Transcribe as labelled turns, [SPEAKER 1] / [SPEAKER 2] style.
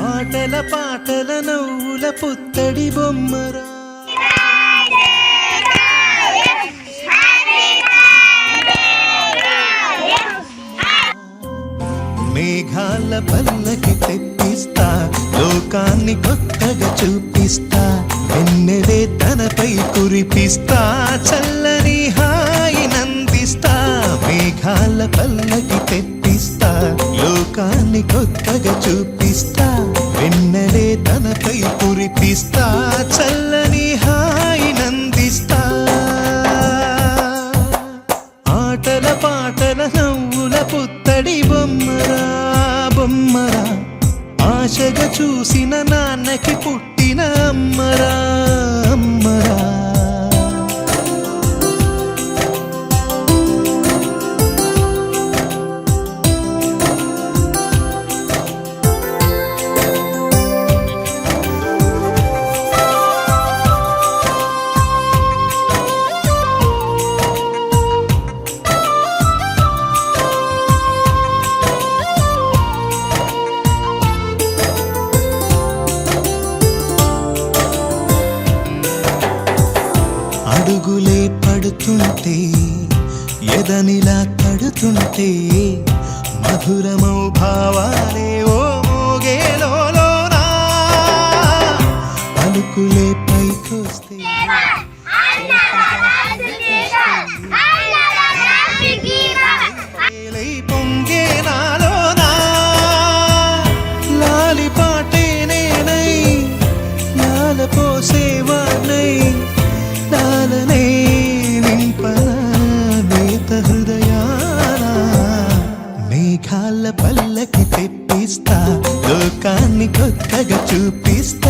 [SPEAKER 1] ఆటల పాటల నవ్వుల పుత్తడి బొమ్మరా మేఘాల పల్లకి తెప్పిస్తా లోకాన్ని కొత్తగా చూపిస్తా వెన్నెలే తనపై కురిపిస్తా చల్లని హాయి నందిస్తా మేఘాల పల్లకి తెప్పిస్తా లోకాన్ని కొత్తగా చూపిస్తా వెన్నెలే తనపై కురిపిస్తా చల్లని హాయి నందిస్తా ఆటల పాటల నవ్వుల పుత్తడి బొమ్మరా బొమ్మరా ఆశగా చూసిన నాన్నకి పుట్టిన అమ్మరా అమ్మరా అడుగులే పడుతుంటే ఎదనిలా తడుతుంటే మధురమౌ భావాలే ఓ మోగేలోనా పలుకులే పైకొస్తే పొంగే నాలోనా లాలి పాటే నేనై లాల పోసేవానై లాలనే నింపనా నేత హృదయాన మేఘాల పల్లకి తెప్పిస్తా లోకాన్ని కొత్తగా చూపిస్తా